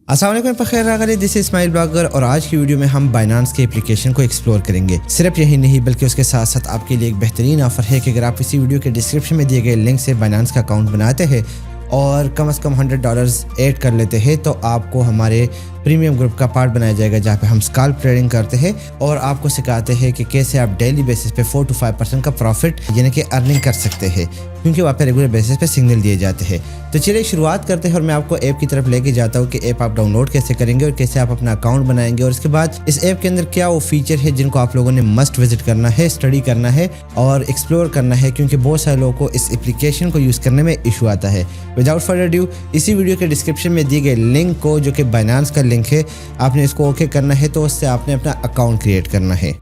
अस्सलाम वालेकुम बखैर अगर दिस इस्माइल ब्लॉगर और आज की वीडियो में हम बाइनांस के एप्लीकेशन को एक्सप्लोर करेंगे। सिर्फ यही नहीं बल्कि उसके साथ साथ आपके लिए एक बेहतरीन ऑफर है कि अगर आप इसी वीडियो के डिस्क्रिप्शन में दिए गए लिंक से बाइनांस का अकाउंट बनाते हैं और कम से कम $100 ऐड कर लेते हैं तो आपको हमारे प्रीमियम ग्रुप का पार्ट बनाया जाएगा, जहाँ पे हम स्कैल्प ट्रेडिंग करते हैं और आपको सिखाते हैं कि कैसे आप डेली बेसिस पे 4 to 5% का प्रॉफिट यानी कि अर्निंग कर सकते हैं, क्योंकि वहाँ पे रेगुलर बेसिस पे सिग्नल दिए जाते हैं। तो चलिए शुरुआत करते हैं और मैं आपको ऐप की तरफ लेके जाता हूँ कि ऐप आप डाउनलोड कैसे करेंगे और कैसे आप अपना अकाउंट बनाएंगे और उसके बाद इस ऐप के अंदर क्या वो फीचर है जिनको आप लोगों ने मस्ट विजिट करना है, स्टडी करना है और एक्सप्लोर करना है, क्योंकि बहुत सारे लोगों को इस एप्लीकेशन को यूज़ करने में इशू आता है। विदाउट फर्दर ड्यू इसी वीडियो के डिस्क्रिप्शन में दिए गए लिंक को, जो कि बाइनांस का लिंक है, आपने इसको ओके करना है तो उससे आपने अपना अकाउंट क्रिएट करना है।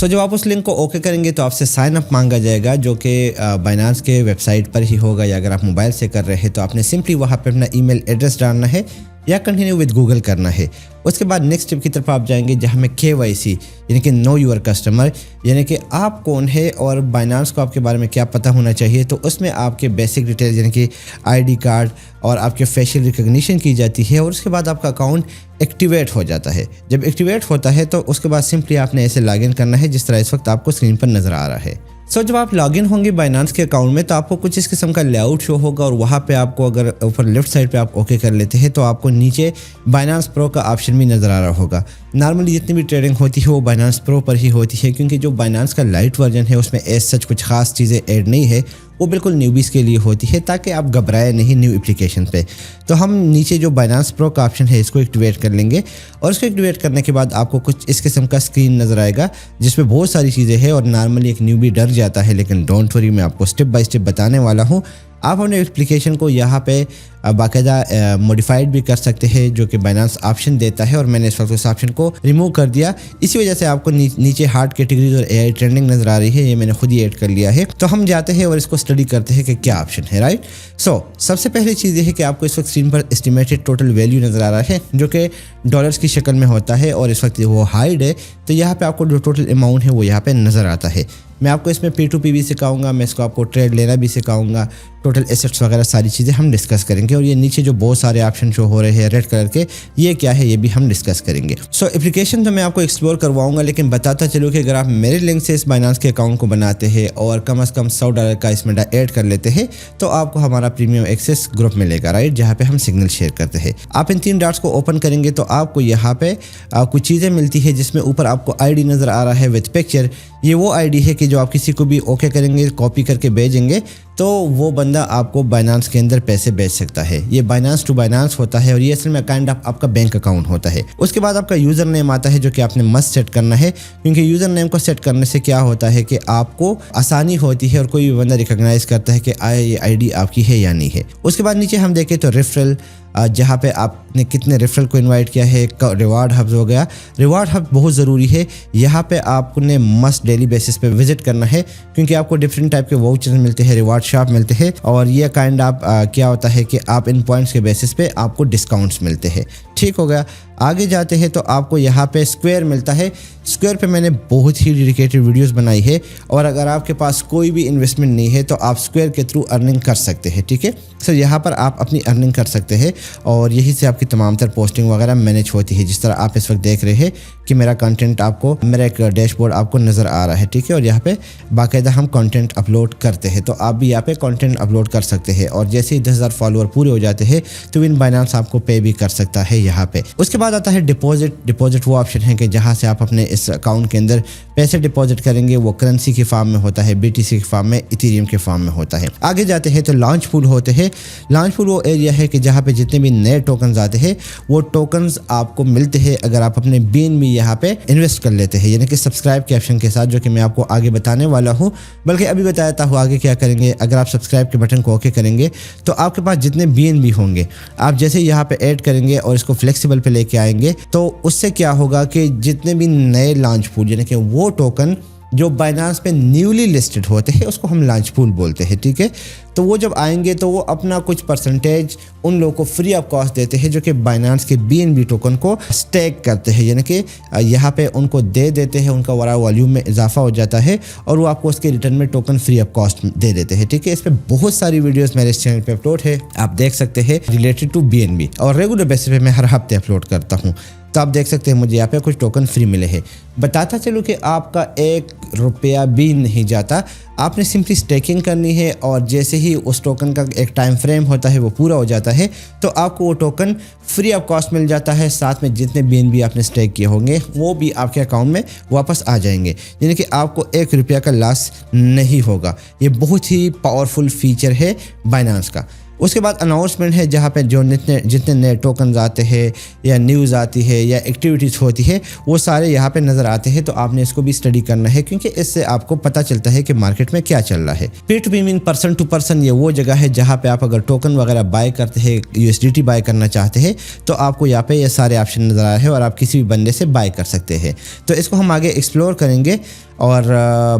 जब आप उस लिंक को ओके करेंगे तो आपसे साइन अप मांगा जाएगा, जो कि बाइनांस के वेबसाइट पर ही होगा, या अगर आप मोबाइल से कर रहे हैं तो आपने सिंपली वहाँ पे अपना ईमेल एड्रेस डालना है या कंटिन्यू विद गूगल करना है। उसके बाद नेक्स्ट स्टेप की तरफ आप जाएंगे, जहाँ में KYC यानी कि नो यूर कस्टमर, यानी कि आप कौन है और बाइनांस को आपके बारे में क्या पता होना चाहिए। तो उसमें आपके बेसिक डिटेल यानी कि ID कार्ड और आपके फेशियल रिकग्निशन की जाती है और उसके बाद आपका अकाउंट एक्टिवेट हो जाता है। जब एक्टिवेट होता है तो उसके बाद सिंपली आपने ऐसे लॉगिन करना है जिस तरह इस वक्त आपको स्क्रीन पर नज़र आ रहा है। जब आप लॉगिन होंगे बाइनांस के अकाउंट में तो आपको कुछ इस किस्म का लेआउट शो होगा और वहाँ पे आपको अगर ऊपर लेफ्ट साइड पे आप ओके कर लेते हैं तो आपको नीचे बाइनांस प्रो का ऑप्शन भी नज़र आ रहा होगा। नॉर्मली जितनी भी ट्रेडिंग होती है वो बाइनांस प्रो पर ही होती है, क्योंकि जो बाइनांस का लाइट वर्जन है उसमें एज सच कुछ खास चीज़ें ऐड नहीं है, वो बिल्कुल न्यूबीज़ के लिए होती है ताकि आप घबराए नहीं न्यू एप्लीकेशन पे। तो हम नीचे जो बाइनांस प्रो का ऑप्शन है इसको एक्टिवेट कर लेंगे और इसको एक्टिवेट करने के बाद आपको कुछ इस किस्म का स्क्रीन नज़र आएगा जिसमें बहुत सारी चीज़ें हैं और नॉर्मली एक न्यूबी डर जाता है, लेकिन डोंट वरी, मैं आपको स्टेप बाय स्टेप बताने वाला हूँ। आप अपने एप्लीकेशन को यहाँ पे बाकायदा मॉडिफाइड भी कर सकते हैं, जो कि बाइनांस ऑप्शन देता है और मैंने इस वक्त उस ऑप्शन को रिमूव कर दिया। इसी वजह से आपको नीचे हार्ड कैटेगरीज और AI ट्रेंडिंग नज़र आ रही है, ये मैंने खुद ही ऐड कर लिया है। तो हम जाते हैं और इसको स्टडी करते हैं कि क्या ऑप्शन है, राइट। सबसे पहली चीज़ ये है कि आपको इस वक्त स्क्रीन पर एस्टिमेटेड टोटल वैल्यू नज़र आ रहा है, जो कि डॉलर्स की शक्ल में होता है और इस वक्त वो हाइड है, तो यहाँ पे आपको जो टोटल अमाउंट है वो यहाँ पे नज़र आता है। मैं आपको इसमें P2P भी सिखाऊंगा, मैं इसको आपको ट्रेड लेना भी सिखाऊंगा, टोटल एसेट्स वगैरह सारी चीज़ें हम डिस्कस करेंगे। और ये नीचे जो बहुत सारे ऑप्शन शो हो रहे हैं रेड कलर के, ये क्या है ये भी हम डिस्कस करेंगे। एप्लीकेशन तो मैं आपको एक्सप्लोर करवाऊंगा, लेकिन बताता चलूँ कि अगर आप मेरे लिंक से इस बाइनांस के अकाउंट को बनाते हैं और कम से कम $100 का इसमें ऐड कर लेते हैं तो आपको हमारा प्रीमियम एक्सेस ग्रुप मिलेगा, राइट, जहाँ पे हम सिग्नल शेयर करते हैं। आप इन 3 डॉट्स को ओपन करेंगे तो आपको यहाँ पे कुछ चीज़ें मिलती है, जिसमें ऊपर आपको ID नज़र आ रहा है विद पिक्चर। ये वो ID है कि जो आप किसी को भी ओके करेंगे, कॉपी करके भेजेंगे तो वो बंदा आपको बाइनांस के अंदर पैसे भेज सकता है। ये बाइनांस टू बाइनांस होता है और ये असल में काइंड ऑफ आपका बैंक अकाउंट होता है। उसके बाद आपका यूज़र नेम आता है, जो कि आपने मस्ट सेट करना है, क्योंकि यूज़र नेम को सेट करने से क्या होता है कि आपको आसानी होती है और कोई भी बंदा रिकॉग्नाइज करता है कि ये ID आपकी है या नहीं है। उसके बाद नीचे हम देखें तो रेफरल, जहाँ पे आपने कितने रेफरल को इनवाइट किया है। रिवार्ड हब्स हो गया, रिवार्ड हब बहुत ज़रूरी है, यहाँ पे आपने मस्ट डेली बेसिस पे विजिट करना है, क्योंकि आपको डिफरेंट टाइप के वाउचर्स मिलते हैं, रिवार्ड शॉप मिलते हैं और ये काइंड ऑफ क्या होता है कि आप इन पॉइंट्स के बेसिस पे आपको डिस्काउंट्स मिलते हैं। ठीक हो गया। आगे जाते हैं तो आपको यहाँ पे स्क्वायर मिलता है। स्क्वायर पे मैंने बहुत ही डेडिकेटेड वीडियोस बनाई है और अगर आपके पास कोई भी इन्वेस्टमेंट नहीं है तो आप स्क्वायर के थ्रू अर्निंग कर सकते हैं, ठीक है। यहाँ पर आप अपनी अर्निंग कर सकते हैं और यही से आपकी तमाम तर पोस्टिंग वगैरह मैनेज होती है, जिस तरह आप इस वक्त देख रहे हैं कि मेरा कंटेंट आपको, मेरा एक डैशबोर्ड आपको नज़र आ रहा है, ठीक है। और यहाँ पे बाकायदा हम कंटेंट अपलोड करते हैं, तो आप भी यहाँ पे कंटेंट अपलोड कर सकते हैं और जैसे ही 10,000 फॉलोअर पूरे हो जाते हैं तो विन बाइनांस आपको पे भी कर सकता है यहाँ पे। उसके बाद आता है डिपॉजिट वो ऑप्शन है कि जहाँ से आप अपने इस अकाउंट के अंदर पैसे डिपॉजिट करेंगे। वो करेंसी के फॉर्म में होता है, BTC के फॉर्म में, इथेरियम के फॉर्म में होता है। आगे जाते हैं तो लॉन्च पूल होते हैं। लॉन्च पूल वो एरिया है कि जहाँ पे जितने भी नए टोकन्स आते हैं वो टोकन्स आपको मिलते हैं अगर आप अपने BNB यहाँ पे इन्वेस्ट कर लेते हैं, यानी कि सब्सक्राइब के ऑप्शन के साथ, जो कि मैं आपको आगे बताने वाला हूँ। बल्कि अभी बताता हूँ आगे क्या करेंगे। अगर आप सब्सक्राइब के बटन को ओके करेंगे तो आपके पास जितने BNB होंगे, आप जैसे यहाँ पे ऐड करेंगे और इसको फ्लेक्सिबल पे लेके आएंगे तो उससे क्या होगा कि जितने भी नए लॉन्च पूल यानी कि वो टोकन जो बाइनांस पे न्यूली लिस्टेड होते हैं उसको हम लॉन्च पूल बोलते हैं, ठीक है। तो वो जब आएंगे तो वो अपना कुछ परसेंटेज उन लोगों को फ्री ऑफ कॉस्ट देते हैं जो कि बाइनांस के BNB टोकन को स्टेक करते हैं, यानी कि यहाँ पे उनको दे देते हैं, उनका वाला वॉल्यूम में इजाफा हो जाता है और वो आपको उसके रिटर्न में टोकन फ्री ऑफ कॉस्ट दे देते हैं। ठीक है, इस पर बहुत सारी वीडियोस मेरे इस चैनल पे अपलोड है, आप देख सकते हैं, रिलेटेड टू BNB, और रेगुलर बेसिस पे मैं हर हफ्ते अपलोड करता हूँ। तो आप देख सकते हैं मुझे यहाँ पे कुछ टोकन फ्री मिले हैं। बताता चलूँ कि आपका 1 रुपया भी नहीं जाता, आपने सिंपली स्टेकिंग करनी है और जैसे ही उस टोकन का एक टाइम फ्रेम होता है वो पूरा हो जाता है तो आपको वो टोकन फ्री ऑफ कॉस्ट मिल जाता है। साथ में जितने BNB आपने स्टेक किए होंगे वो भी आपके अकाउंट में वापस आ जाएंगे, यानी कि आपको 1 रुपया का लॉस नहीं होगा। ये बहुत ही पावरफुल फीचर है बाइनांस का। उसके बाद अनाउंसमेंट है जहाँ पे जो जितने नए टोकन आते हैं या न्यूज़ आती है या एक्टिविटीज़ होती है वो सारे यहाँ पे नज़र आते हैं। तो आपने इसको भी स्टडी करना है क्योंकि इससे आपको पता चलता है कि मार्केट में क्या चल रहा है। P2P mean person to person, ये वो जगह है जहाँ पे आप अगर टोकन वगैरह बाय करते हैं, USDT बाय करना चाहते हैं तो आपको यहाँ पे ये सारे ऑप्शन नज़र आ रहे हैं और आप किसी भी बंदे से बाय कर सकते हैं। तो इसको हम आगे एक्सप्लोर करेंगे और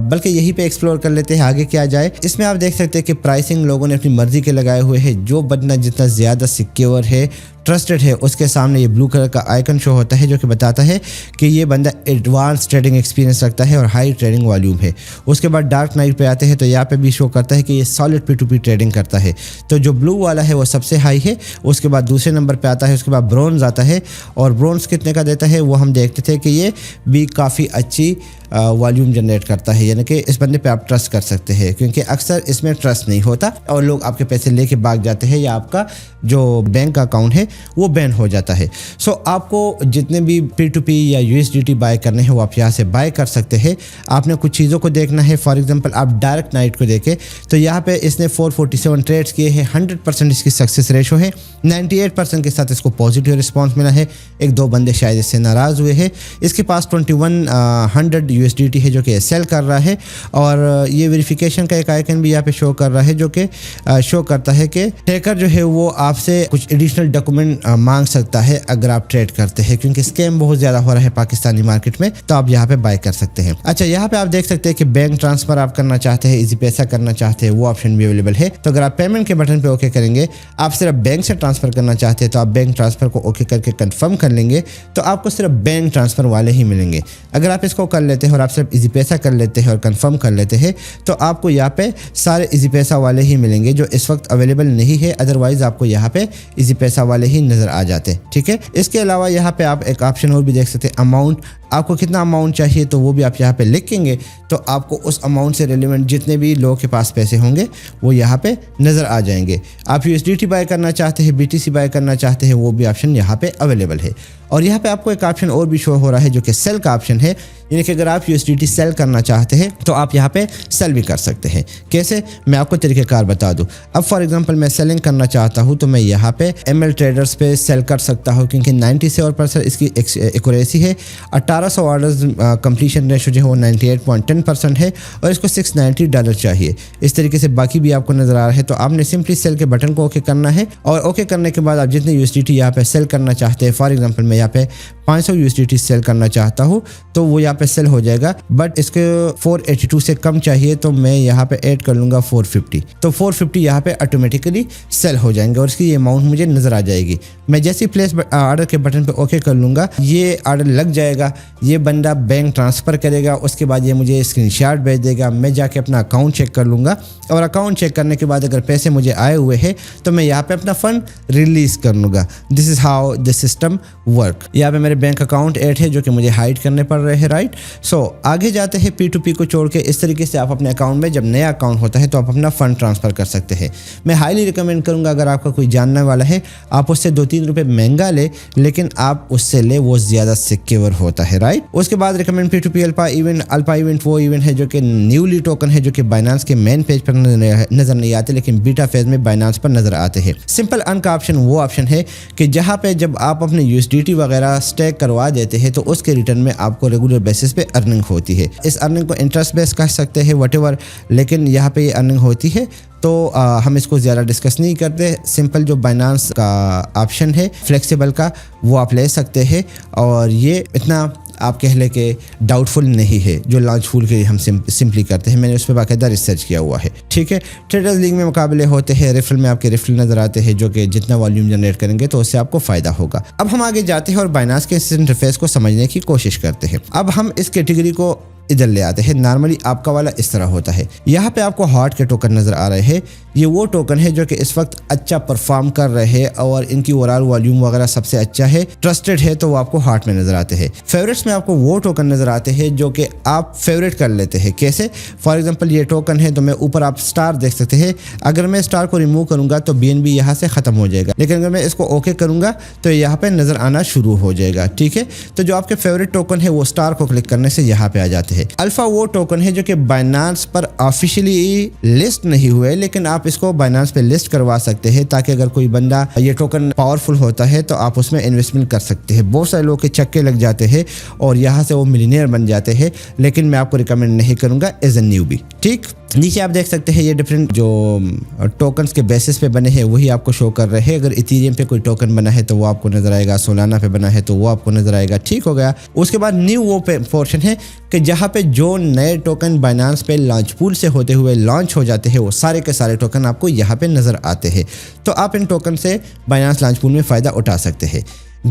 बल्कि यही पे एक्सप्लोर कर लेते हैं आगे क्या जाए। इसमें आप देख सकते हैं कि प्राइसिंग लोगों ने अपनी मर्जी के लगाए हुए हैं। जो बंदा जितना ज़्यादा सिक्योर है, ट्रस्टेड है, उसके सामने ये ब्लू कलर का आइकन शो होता है जो कि बताता है कि ये बंदा एडवांस ट्रेडिंग एक्सपीरियंस रखता है और हाई ट्रेडिंग वॉल्यूम है। उसके बाद डार्क नाइट पे आते हैं तो यहाँ पे भी शो करता है कि ये सॉलिड P2P ट्रेडिंग करता है। तो जो ब्लू वाला है वो सबसे हाई है, उसके बाद दूसरे नंबर पे आता है, उसके बाद ब्रोंज आता है। और ब्रोंज कितने का देता है वो हम देखते थे कि ये भी काफ़ी अच्छी वॉल्यूम जनरेट करता है, यानी कि इस बंदे पे आप ट्रस्ट कर सकते हैं क्योंकि अक्सर इसमें ट्रस्ट नहीं होता और लोग आपके पैसे लेके भाग जाते हैं या आपका जो बैंक अकाउंट है वो बैन हो जाता है। सो आपको जितने भी P2P या USDT बाय करने हैं वो आप यहाँ से बाय कर सकते हैं। आपने कुछ चीज़ों को देखना है। फॉर एग्जांपल आप डार्क नाइट को देखें तो यहाँ पे इसने 447 ट्रेड्स किए हैं, 100% इसकी सक्सेस रेशो है, 98% के साथ इसको पॉजिटिव रिस्पॉन्स मिला है। 1-2 बंदे शायद इससे नाराज़ हुए हैं। इसके पास 2100 USDT है जो कि सेल कर रहा है और ये वेरिफिकेशन का एक आइकन भी यहाँ पे शो कर रहा है जो कि शो करता है कि हैकर जो है वो आपसे कुछ एडिशनल डॉक्यूमेंट मांग सकता है अगर आप ट्रेड करते हैं, क्योंकि स्कैम बहुत ज़्यादा हो रहा है पाकिस्तानी मार्केट में। तो आप यहाँ पे बाय कर सकते हैं। अच्छा, यहाँ पे आप देख सकते हैं कि बैंक ट्रांसफ़र आप करना चाहते हैं, इजी पैसा करना चाहते हैं, वो ऑप्शन भी अवेलेबल है। तो अगर आप पेमेंट के बटन पे ओके करेंगे, आप सिर्फ बैंक से ट्रांसफ़र करना चाहते हैं तो आप बैंक ट्रांसफ़र को ओके करके कन्फर्म कर लेंगे तो आपको सिर्फ बैंक ट्रांसफ़र वाले ही मिलेंगे। अगर आप इसको कर लेते हैं और आप सिर्फ इजी पैसा कर लेते हैं और कंफर्म कर लेते हैं तो आपको यहाँ पे सारे इजी पैसा वाले ही मिलेंगे जो इस वक्त अवेलेबल नहीं है। अदरवाइज आपको यहाँ पे इजी पैसा वाले ही नज़र आ जाते हैं। ठीक है, इसके अलावा यहाँ पे आप एक ऑप्शन और भी देख सकते हैं, अमाउंट। आपको कितना अमाउंट चाहिए तो वो भी आप यहाँ पे लिखेंगे तो आपको उस अमाउंट से रिलेवेंट जितने भी लोगों के पास पैसे होंगे वो यहाँ पे नज़र आ जाएंगे। आप USDT बाय करना चाहते हैं, BTC बाय करना चाहते हैं, वो भी ऑप्शन यहाँ पे अवेलेबल है। और यहाँ पे आपको एक ऑप्शन और भी शो हो रहा है जो कि सेल का ऑप्शन है, यानी कि अगर आप USDT सेल करना चाहते हैं तो आप यहाँ पे सेल भी कर सकते हैं। कैसे, मैं आपको तरीक़ेकार बता दूँ। अब फॉर एग्जांपल मैं सेलिंग करना चाहता हूँ तो मैं यहाँ पे ML ट्रेडर्स पे सेल कर सकता हूँ क्योंकि 90 से और % इसकी एक्यूरेसी है। 1800 ऑर्डर्स कंप्लीशन रेशो जो है वो 98.10% है और इसको $690 चाहिए। इस तरीके से बाकी भी आपको नज़र आ रहा है। तो आपने सिंपली सेल के बटन को ओके करना है और ओके करने के बाद आप जितने USDT यहाँ पे सेल करना चाहते हैं, फॉर एग्जांपल मैं यहाँ पे 500 USDT सेल करना चाहता हूँ तो वो यहाँ पे सेल हो जाएगा, बट इसके 482 से कम चाहिए तो मैं यहाँ पे ऐड कर लूँगा 450। तो 450 यहाँ पे ऑटोमेटिकली सेल हो जाएंगे और इसकी अमाउंट मुझे नज़र आ जाएगी। मैं जैसे ही प्लेस ऑर्डर के बटन पे ओके कर लूँगा, ये ऑर्डर लग जाएगा, ये बंदा बैंक ट्रांसफ़र करेगा, उसके बाद ये मुझे स्क्रीनशॉट भेज देगा। मैं जाके अपना अकाउंट चेक कर लूँगा और अकाउंट चेक करने के बाद अगर पैसे मुझे आए हुए हैं तो मैं यहाँ पे अपना फ़ंड रिलीज़ कर लूँगा। This is how the system work. यहाँ पे मेरे बैंक अकाउंट ऐड है जो कि मुझे हाइड करने पड़ रहे हैं, राइट। सो आगे जाते हैं P2P को छोड़ के। इस तरीके से आप अपने अकाउंट में जब नया अकाउंट होता है तो आप अपना फ़ंड ट्रांसफ़र कर सकते हैं। मैं हाईली रिकमेंड करूँगा अगर आपका कोई जानने वाला है, आप उससे 2-3 रुपये महंगा ले लेकिन आप उससे ले, वो ज़्यादा सिक्योर होता है, राइट। उसके बाद रिकमेंड P2P अल्फा इवेंट वो इवेंट है जो कि न्यूली टोकन है जो कि बाइनांस के मेन पेज पर नज़र नहीं आते लेकिन बीटा फेज में बाइनांस पर नज़र आते हैं। सिंपल अर्न का ऑप्शन वो ऑप्शन है कि जहाँ पे जब आप अपने USDT वगैरह स्टेक करवा देते हैं तो उसके रिटर्न में आपको रेगुलर बेसिस पे अर्निंग होती है। इस अर्निंग को इंटरेस्ट बेस कह सकते हैं व्हाटएवर, लेकिन यहाँ पे ये अर्निंग होती है। तो हम इसको ज़्यादा डिस्कस नहीं करते। सिंपल जो बाइनांस का ऑप्शन है फ्लेक्सिबल का, वो आप ले सकते हैं और ये इतना آپ کہہ لیں کہ ڈاؤٹفل نہیں ہے جو لانچ پول کے لیے ہم سمپلی کرتے ہیں. میں نے اس پہ باقاعدہ ریسرچ کیا ہوا ہے. ٹھیک ہے, ٹریڈرز لیگ میں مقابلے ہوتے ہیں, ریفرل میں آپ کے ریفرل نظر آتے ہیں جو کہ جتنا والیوم جنریٹ کریں گے تو اس سے آپ کو فائدہ ہوگا. اب ہم آگے جاتے ہیں اور بائنانس کے انٹرفیس کو سمجھنے کی کوشش کرتے ہیں. اب ہم اس کیٹیگری کو ادھر لے آتے ہیں. نارملی آپ کا والا اس طرح ہوتا ہے. یہاں پہ آپ کو ہارٹ کے ٹوکن نظر آ رہے ہیں. یہ وہ ٹوکن ہے جو کہ اس وقت اچھا پرفارم کر رہے ہیں اور ان کی اوورال والیوم وغیرہ سب سے اچھا ہے, ٹرسٹڈ ہے, تو وہ آپ کو ہارٹ میں نظر آتے ہیں. فیوریٹس میں آپ کو وہ ٹوکن نظر آتے ہیں جو کہ آپ فیوریٹ کر لیتے ہیں. کیسے؟ فار ایگزامپل یہ ٹوکن ہے تو میں اوپر آپ اسٹار دیکھ سکتے ہیں. اگر میں اسٹار کو ریموو کروں گا تو BNB یہاں سے ختم ہو جائے گا, لیکن اگر میں اس کو اوکے کروں گا تو یہاں پہ نظر آنا شروع ہو جائے گا. ٹھیک ہے, تو جو آپ کے فیوریٹ ٹوکن ہے وہ اسٹار کو کلک کرنے سے یہاں پہ آ جاتے ہیں. الفا وہ ٹوکن ہے جو کہ بائنانس پر آفیشیلی لسٹ نہیں ہوئے, لیکن آپ اس کو بائنانس پہ لسٹ کروا سکتے ہیں تاکہ اگر کوئی بندہ یہ ٹوکن پاورفل ہوتا ہے تو آپ اس میں انویسٹمنٹ کر سکتے ہیں. بہت سارے لوگ کے چکے لگ جاتے ہیں اور یہاں سے وہ ملینئر بن جاتے ہیں, لیکن میں آپ کو ریکمینڈ نہیں کروں گا ایز اے نیوبی. ٹھیک, نیچے آپ دیکھ سکتے ہیں یہ ڈفرینٹ جو ٹوکنز کے بیسس پہ بنے ہیں وہی آپ کو شو کر رہے ہیں. اگر ایتھیریم پہ کوئی ٹوکن بنا ہے تو وہ آپ کو نظر آئے گا, سولانا پہ بنا ہے تو وہ آپ کو نظر آئے گا. ٹھیک ہو گیا. اس کے بعد نیو وہ پورشن ہے کہ جہاں پہ جو نئے ٹوکن بائنانس پہ لانچ پول سے ہوتے ہوئے لانچ ہو جاتے ہیں وہ سارے کے سارے ٹوکن آپ کو یہاں پہ نظر آتے ہیں. تو آپ ان ٹوکن سے بائنانس لانچ پول میں فائدہ اٹھا سکتے ہیں.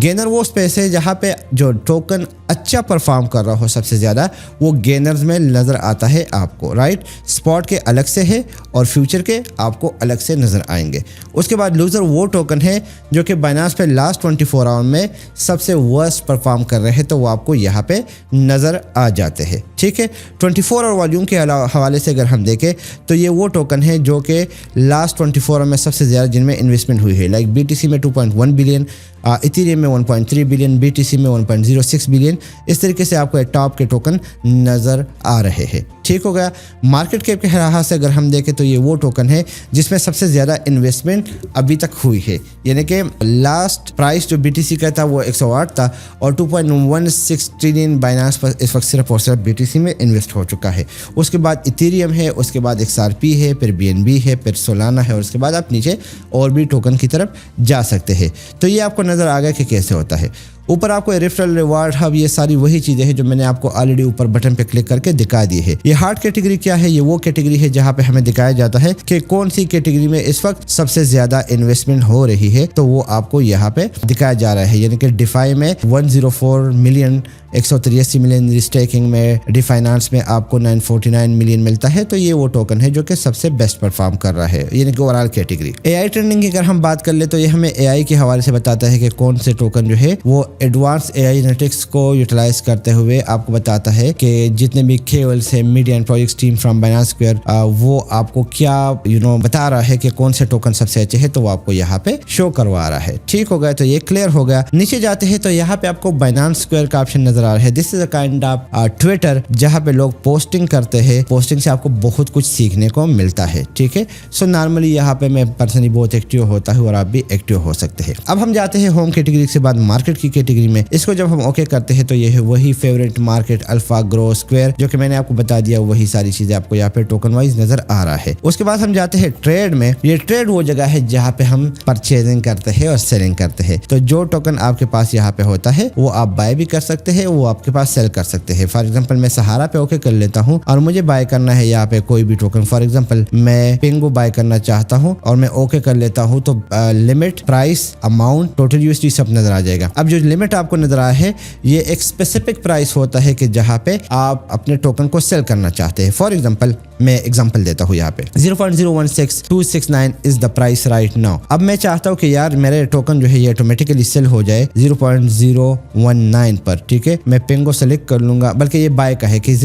گینر وہ اسپیس ہے جہاں پہ جو ٹوکن اچھا پرفارم کر رہا ہو سب سے زیادہ وہ گینرز میں نظر آتا ہے آپ کو. رائٹ, اسپاٹ کے الگ سے ہے اور فیوچر کے آپ کو الگ سے نظر آئیں گے. اس کے بعد لوزر وہ ٹوکن ہے جو کہ بائنانس پہ لاسٹ 24 آور میں سب سے ورسٹ پرفارم کر رہے ہیں تو وہ آپ کو یہاں پہ نظر آ جاتے ہیں. ٹھیک ہے, 24 آور والیوم کے حوالے سے اگر ہم دیکھیں تو یہ وہ ٹوکن ہے جو کہ لاسٹ 24 آور میں سب سے زیادہ جن میں انویسٹمنٹ ہوئی ہے. لائک BTC میں 2.1 بلین, ایتھیریم میں 1.3 بلین, BTC میں 1.06 بلین. اس طریقے سے آپ کو ٹاپ کے ٹوکن نظر آ رہے ہیں. ٹھیک ہو گیا. مارکیٹ کیپ کے لحاظ سے اگر ہم دیکھیں تو یہ وہ ٹوکن ہے جس میں سب سے زیادہ انویسٹمنٹ ابھی تک ہوئی ہے. یعنی کہ لاسٹ پرائس جو BTC کا تھا وہ 108 تھا اور 2.16 ٹریلین بائنانس پر اس وقت صرف اور صرف BTC میں انویسٹ ہو چکا ہے. اس کے بعد ایتھیریم ہے, اس کے بعد XRP ہے, پھر BNB ہے, پھر سولانا ہے, اور اس کے بعد آپ نیچے اور بھی ٹوکن کی طرف جا سکتے ہیں. تو یہ آپ کو نظر آ گیا کہ کیسے ہوتا ہے. اوپر آپ کو ریفرل, ریوارڈ ہب, یہ ساری وہی چیزیں ہیں جو میں نے آپ کو آلریڈی اوپر بٹن پہ کلک کر کے دکھا دی ہے. یہ ہارڈ کیٹیگری کیا ہے؟ یہ وہ کیٹیگری ہے جہاں پہ ہمیں دکھایا جاتا ہے کہ کون سی کیٹیگری میں اس وقت سب سے زیادہ انویسٹمنٹ ہو رہی ہے, تو وہ آپ کو یہاں پہ دکھایا جا رہا ہے. یعنی کہ ڈیفائی میں 104 ملین, 183 ملین ریسٹیکنگ میں, ڈی فائنانس میں آپ کو 949 ملین ملتا ہے. تو یہ وہ ٹوکن ہے جو کہ سب سے بیسٹ پرفارم کر رہا ہے, یعنی کہ اوورال کیٹیگری. AI ٹرینڈنگ کی اگر ہم بات کر لیں تو یہ ہمیں AI کے حوالے سے بتاتا ہے کہ کون سے ٹوکن جو ہے وہ ایڈوانس AI انالیٹکس کو یوٹیلائز کرتے ہوئے آپ کو بتاتا ہے کہ جتنے بھی KOLs ہے, media and projects team from Binance square, وہ آپ کو کیا بتا رہا ہے کہ کون سے ٹوکن سب سے اچھے ہیں, تو وہ آپ کو یہاں پہ شو کروا رہا ہے. ٹھیک ہو گیا. تو یہ کلیئر ہو گیا. نیچے جاتے ہیں تو یہاں پہ آپ کو بائنانس اسکوائر کا آپشن نظر آ رہا ہے. دس از اے کائنڈ آف ٹویٹر جہاں پہ لوگ پوسٹنگ کرتے ہیں. پوسٹنگ سے آپ کو بہت کچھ سیکھنے کو ملتا ہے. ٹھیک ہے. سو نارملی یہاں پہ میں پرسنلی بہت ایکٹیو ہوتا ہوں اور آپ بھی ایکٹیو ہو سکتے ہیں. اب ہم جاتے ہیں ہوم کیٹیگری سے بعد مارکیٹ کی کیٹیگری میں. اس کو جب ہم اوکے کرتے ہیں تو یہ ہے وہی فیوریٹ مارکیٹ, الفا, گرو, اسکوائر, جو کہ میں نے آپ کو بتا دیا. وہی ساری چیزیں آپ کو یہاں پہ ٹوکن وائز نظر آ رہا ہے. اس کے بعد ہم جاتے ہیں ٹریڈ میں. یہ ٹریڈ وہ جگہ ہے جہاں پہ ہم پرچیزنگ کرتے ہیں اور سیلنگ کرتے ہیں. تو جو ٹوکن آپ کے پاس یہاں پہ ہوتا ہے وہ آپ بائی بھی کر سکتے ہیں, وہ آپ کے پاس سیل کر سکتے ہیں. فار ایگزامپل میں سہارا پہ اوکے کر لیتا ہوں اور مجھے بائی کرنا ہے یہاں پہ کوئی بھی ٹوکن. فار ایگزامپل میں پنگو بائی کرنا چاہتا ہوں اور میں اوکے کر لیتا ہوں تو limit, price, amount, total USD سب نظر آ جائے گا. اب جو لمٹ آپ کو نظر آیا ہے یہ ایک اسپیسیفک پرائس ہوتا ہے کہ جہاں پہ آپ اپنے ٹوکن کو سیل کرنا چاہتے ہیں. فار ایگزامپل میں ایگزامپل دیتا ہوں, یہاں پہ 0.016269 از دا پرائس رائٹ ناؤ. اب میں چاہتا ہوں کہ یار میرے ٹوکن جو ہے یہ آٹومیٹیکلی سیل ہو جائے 0.019 پر. ٹھیک ہے, میں پنگو سلیکٹ کر لوں گا, بلکہ یہ بائی کا ہے کہ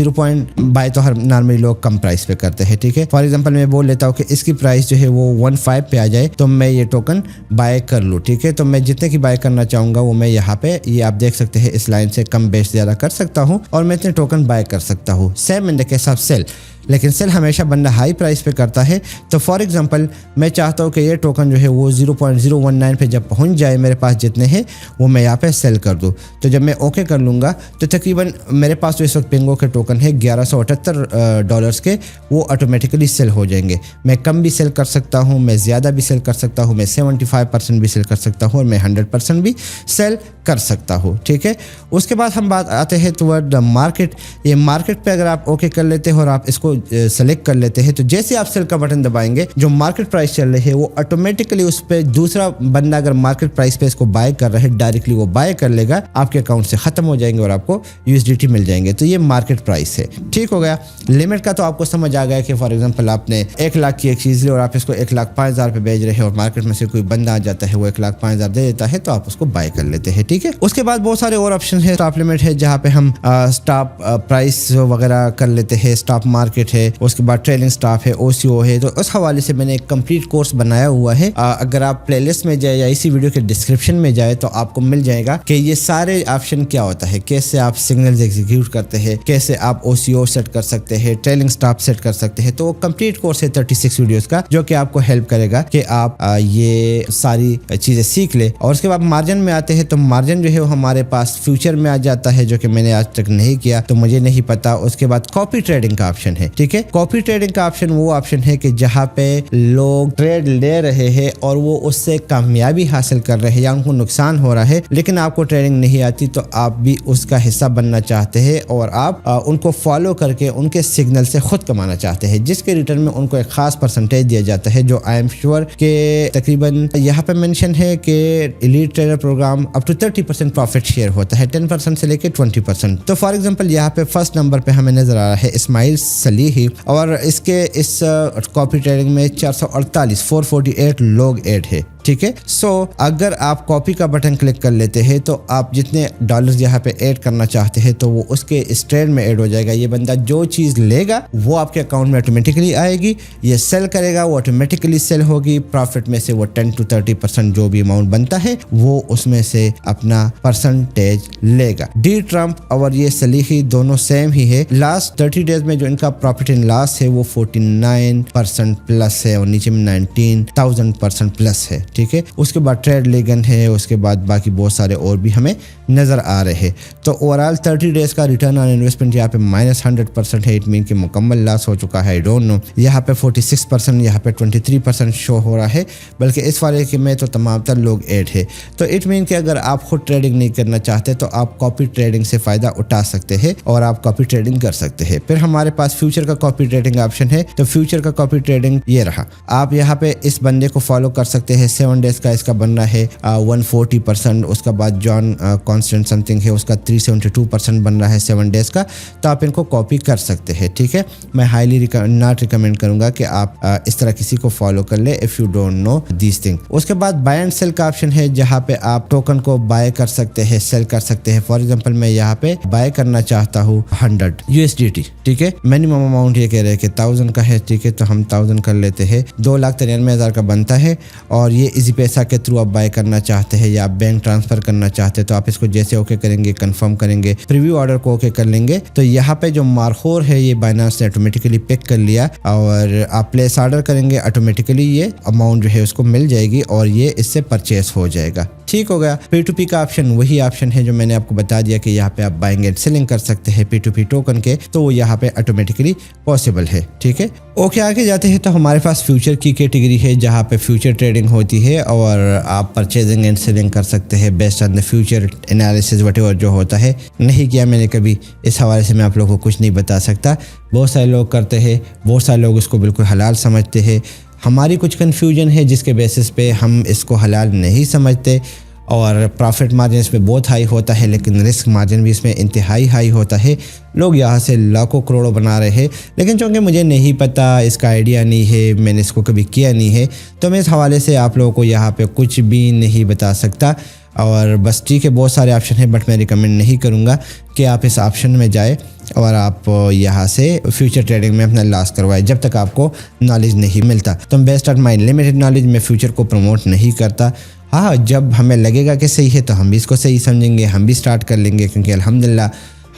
بائی تو ہر نارملی لوگ کم پرائس پہ کرتے ہیں. ٹھیک ہے, فار ایگزامپل میں بول لیتا ہوں کہ اس کی پرائس جو ہے وہ 15 پہ آ جائے تو میں یہ ٹوکن بائی کر لوں. ٹھیک ہے, تو میں جتنے کی بائی کرنا چاہوں گا وہ میں یہاں پہ, یہ آپ دیکھ سکتے ہیں اس لائن سے کم بیش زیادہ کر سکتا ہوں اور میں اتنے ٹوکن بائی کر سکتا ہوں. Same in the case of sell. लेकिन सेल हमेशा बंदा हाई प्राइस पे करता है। तो फॉर एग्जांपल मैं चाहता हूँ कि ये टोकन जो है वो 0.019 पे जब पहुँच जाए, मेरे पास जितने हैं वो मैं यहाँ पे सेल कर दूँ। तो जब मैं ओके कर लूँगा तो तकरीबन मेरे पास तो इस वक्त पिंगो के टोकन है $1178 के, वो ऑटोमेटिकली सेल हो जाएंगे। मैं कम भी सेल कर सकता हूँ, मैं ज़्यादा भी सेल कर सकता हूँ, मैं 75% भी सेल कर सकता हूँ और मैं 100% भी सेल कर सकता हूँ। ठीक है, उसके बाद हम बात आते हैं टुवर्ड मार्केट। ये मार्केट पे अगर आप ओके कर लेते हो और आप इसको सेलेक्ट कर लेते हैं तो जैसे आप सेल का बटन दबाएंगे, जो मार्केट प्राइस चल रही है वो ऑटोमेटिकली उस पर दूसरा बंदा अगर मार्केट प्राइस पे इसको बाय कर रहा है, डायरेक्टली वो बाय कर लेगा, आपके अकाउंट से खत्म हो जाएंगे और आपको USDT मिल जाएंगे। तो ये मार्केट प्राइस है। ठीक हो गया। लिमिट का तो आपको समझ आ गया कि फॉर एग्जांपल आपने 1 लाख की एक चीज़ ली और आप इसको 1,05,000 पे बेच रहे हैं और मार्केट में से कोई बंदा आ जाता है, वो 1,05,000 दे देता है, तो आप उसको बाय कर लेते हैं। ठीक है, उसके बाद बहुत सारे और ऑप्शन है। स्टॉप लिमिट है जहाँ पे हम स्टॉप प्राइस वगैरह कर लेते हैं, स्टॉप मार्केट है, उसके बाद ट्रेलिंग स्टॉप है, OCO है। तो उस हवाले से मैंने एक कंप्लीट कोर्स बनाया हुआ है। अगर आप प्लेलिस्ट में जाए या इसी वीडियो के डिस्क्रिप्शन में जाए तो आपको मिल जाएगा कि ये सारे ऑप्शन क्या होता है, कैसे आप सिग्नल्स एग्जीक्यूट करते हैं, कैसे आप OCO सेट कर सकते हैं, ट्रेलिंग स्टॉप सेट कर सकते हैं। तो कंप्लीट कोर्स है 36 वीडियोस का, जो कि आपको हेल्प करेगा कि आप ये सारी चीजें सीख ले। और उसके बाद मार्जिन में आते हैं तो मार्जिन जो है वो हमारे पास फ्यूचर में आ जाता है, जो कि मैंने आज तक नहीं किया तो मुझे नहीं पता। उसके बाद कॉपी ट्रेडिंग का ऑप्शन है। ठीक है, कॉपी ट्रेडिंग का ऑप्शन वो ऑप्शन है कि जहाँ पे लोग ट्रेड ले रहे हैं और वो उससे कामयाबी हासिल कर रहे हैं या उनको नुकसान हो रहा है, लेकिन आपको ट्रेडिंग नहीं आती, तो आप भी उसका हिस्सा बनना चाहते हैं और आप उनको फॉलो करके उनके सिग्नल से खुद कमाना चाहते हैं, जिसके रिटर्न में उनको एक खास परसेंटेज दिया जाता है, जो आई एम श्योर के तकरीबन यहाँ पे मेंशन है कि elite trader program up to 30% profit share होता है, 10% से लेके 20%। तो फॉर एग्जांपल यहाँ पे फर्स्ट नंबर पे हमें नजर आ रहा है इस्माइल सलीही और इसके इस कॉपी ट्रेडिंग में 448 लोग ऐड है। ठीक है, सो अगर आप कॉपी का बटन क्लिक कर लेते हैं तो आप जितने डॉलर्स यहाँ पे ऐड करना चाहते हैं तो वो उसके इस ट्रेड में ऐड हो जाएगा। ये बंदा जो चीज़ लेगा वो आपके अकाउंट में ऑटोमेटिकली आएगी, ये सेल करेगा वो ऑटोमेटिकली सेल होगी। प्रॉफिट में से वो 10 to 30% जो भी अमाउंट बनता है वो उसमें से अपना परसेंटेज लेगा। डी ट्रम्प और ये सलीही दोनों सेम ही है। लास्ट 30 डेज में जो इनका प्रॉफिट इन लॉस है वो 49% प्लस है और नीचे में 19,000% प्लस है। ठीक है, उसके बाद ट्रेड लेगन है, उसके बाद बाकी बहुत सारे और भी हमें नजर आ रहे हैं। तो ओवरऑल 30 डेज का रिटर्न ऑन इन्वेस्टमेंट यहाँ पे -100% है। इट मीन कि मुकम्मल लॉस हो चुका है। आई डोंट नो, यहाँ पे 46%, यहाँ पे 23% शो हो रहा है, बल्कि इस वाले के में तो तमाम तर लोग ऐड है। तो इट मीन कि अगर आप खुद ट्रेडिंग नहीं करना चाहते तो आप कॉपी ट्रेडिंग से फ़ायदा उठा सकते हैं और आप कॉपी ट्रेडिंग कर सकते हैं। फिर हमारे पास फ्यूचर का कॉपी ट्रेडिंग ऑप्शन है। तो फ्यूचर का कॉपी ट्रेडिंग ये रहा। आप यहाँ पे इस बंदे को फॉलो कर सकते हैं। 7 डेज का इसका बन रहा है 140%। उसका बाद जॉन कॉन्स्टेंट समथिंग है, उसका 372% बन रहा है 7 डेज का। तो आप इनको कॉपी कर सकते हैं। ठीक है, मैं हाईली नॉट रिकमेंड करूंगा कि आप इस तरह किसी को फॉलो कर ले if you don't know this thing. उसके बाद बाय एंड सेल का ऑप्शन है, जहाँ पे आप टोकन को बाय कर सकते हैं, सेल कर सकते हैं। फॉर एग्जाम्पल मैं यहाँ पे बाय करना चाहता हूँ 100 USDT। ठीक है, मिनिमम अमाउंट ये कह रहे हैं कि 1000 का है। ठीक है, तो हम 1000 कर लेते हैं। 2,93,000 का बनता है और ये इजी पैसा के थ्रू आप बाय करना चाहते हैं या आप बैंक ट्रांसफर करना चाहते हैं तो आप इसको जैसे ओके करेंगे, कंफर्म करेंगे, प्रीव्यू ऑर्डर को ओके कर लेंगे तो यहाँ पे जो मार्कोर है ये बाइनेंस ने ऑटोमेटिकली पिक कर लिया और आप प्लेस ऑर्डर करेंगे, ऑटोमेटिकली ये अमाउंट जो है उसको मिल जाएगी और ये इससे परचेस हो जाएगा। ठीक हो गया। P2P का ऑप्शन वही ऑप्शन है जो मैंने आपको बता दिया कि यहाँ पे आप बाइंग एंड सेलिंग कर सकते हैं P2P टोकन के, तो वो यहाँ पे ऑटोमेटिकली पॉसिबल है। ठीक है, ओके, आगे जाते हैं तो हमारे पास फ्यूचर की कैटेगरी है जहाँ पे फ्यूचर ट्रेडिंग होती है और आप परचेजिंग एंड सेलिंग कर सकते हैं based on the future analysis whatever जो होता है। नहीं किया मैंने कभी, इस हवाले से मैं आप लोगों को कुछ नहीं बता सकता। बहुत सारे लोग करते हैं, बहुत सारे लोग इसको बिल्कुल हलाल समझते हैं। हमारी कुछ कन्फ्यूजन है जिसके बेसिस पे हम इसको हलाल नहीं समझते और प्रॉफिट मार्जिन इसमें बहुत हाई होता है, लेकिन रिस्क मार्जिन भी इसमें इंतहाई हाई होता है। लोग यहाँ से लाखों करोड़ों बना रहे हैं, लेकिन चूँकि मुझे नहीं पता, इसका आइडिया नहीं है, मैंने इसको कभी किया नहीं है, तो मैं इस हवाले से आप लोगों को यहाँ पे कुछ भी नहीं बता सकता। और बस ठीक है, बहुत सारे ऑप्शन हैं बट मैं रिकमेंड नहीं करूँगा कि आप इस ऑप्शन में जाए और आप यहाँ से फ्यूचर ट्रेडिंग में अपना लॉस करवाए जब तक आपको नॉलेज नहीं मिलता। तो best of my limited knowledge में फ्यूचर को प्रमोट नहीं करता। हाँ, जब हमें लगेगा कि सही है तो हम भी इसको सही समझेंगे, हम भी स्टार्ट कर लेंगे, क्योंकि अल्हम्दुलिल्लाह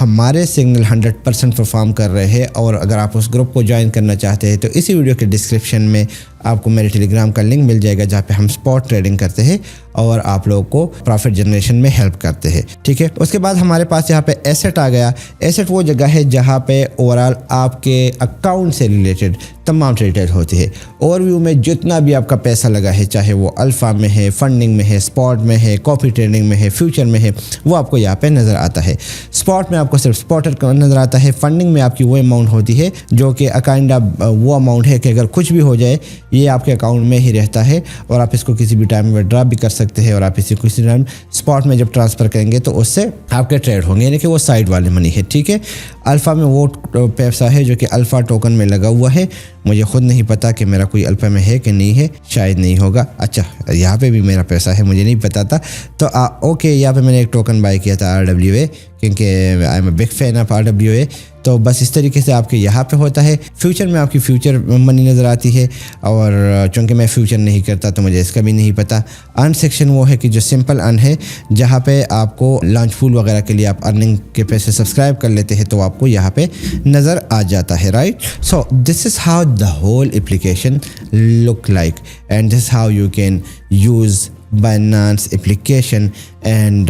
हमारे सिग्नल 100% परफॉर्म कर रहे हैं। और अगर आप उस ग्रुप को ज्वाइन करना चाहते हैं तो इसी वीडियो के डिस्क्रिप्शन में आपको मेरे टेलीग्राम का लिंक मिल जाएगा, जहाँ पे हम स्पॉट ट्रेडिंग करते हैं और आप लोगों को प्रॉफिट जनरेशन में हेल्प करते हैं, ठीक है। उसके बाद हमारे पास यहाँ पे एसेट आ गया। एसेट वो जगह है जहाँ पे ओवरऑल आपके अकाउंट से रिलेटेड तमाम डिटेल होती है। ओवरव्यू में जितना भी आपका पैसा लगा है, चाहे वो अल्फा में है, फंडिंग में है, स्पॉट में है, कॉपी ट्रेडिंग में है, फ्यूचर में है, वो आपको यहाँ पे नज़र आता है। स्पॉट में आपको सिर्फ स्पॉटर नज़र आता है। फंडिंग में आपकी वो अमाउंट होती है जो कि काइंड ऑफ वो अमाउंट है कि अगर कुछ भी हो जाए ये आपके अकाउंट में ही रहता है और आप इसको किसी भी टाइम में विड्रॉ भी कर सकते हैं। और आप इसी किसी टाइम स्पॉट में जब ट्रांसफ़र करेंगे तो उससे आपके ट्रेड होंगे, यानी कि वो साइड वाले मनी है, ठीक है। अल्फ़ा में वो पैसा है जो कि अल्फ़ा टोकन में लगा हुआ है। मुझे खुद नहीं पता कि मेरा कोई अल्फ़ा में है कि नहीं है, शायद नहीं होगा। अच्छा, यहाँ पे भी मेरा पैसा है, मुझे नहीं पता था। तो ओके, यहाँ पे मैंने एक टोकन बाय किया था RWA, क्योंकि I am a big fan of RWA। तो बस इस तरीके से आपके यहाँ पे होता है। फ्यूचर में आपकी फ्यूचर मनी नज़र आती है, और चूँकि मैं फ्यूचर नहीं करता तो मुझे इसका भी नहीं पता। अर्न सेक्शन वो है कि जो सिंपल अर्न है, जहाँ पे आपको लॉन्च फूल वगैरह के लिए आप अर्निंग के पैसे सब्सक्राइब कर लेते हैं तो आपको यहाँ पे नज़र आ जाता है, right. So this is how the whole application look like, and this how you can use Binance application and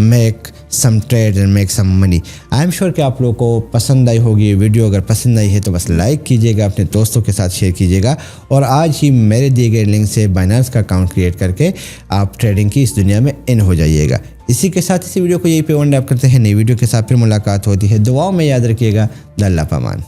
make some trades and make some money. I am sure कि आप लोगों को पसंद आई होगी ये वीडियो। अगर पसंद आई है तो बस लाइक कीजिएगा, अपने दोस्तों के साथ शेयर कीजिएगा, और आज ही मेरे दिए गए लिंक से Binance का अकाउंट क्रिएट करके आप ट्रेडिंग की इस दुनिया में इन हो जाइएगा। इसी के साथ इसी वीडियो को यहीं पे वन रैप करते हैं। नई वीडियो के साथ फिर मुलाकात होती है। दुआओं में याद रखिएगा। अल्लाह पामान।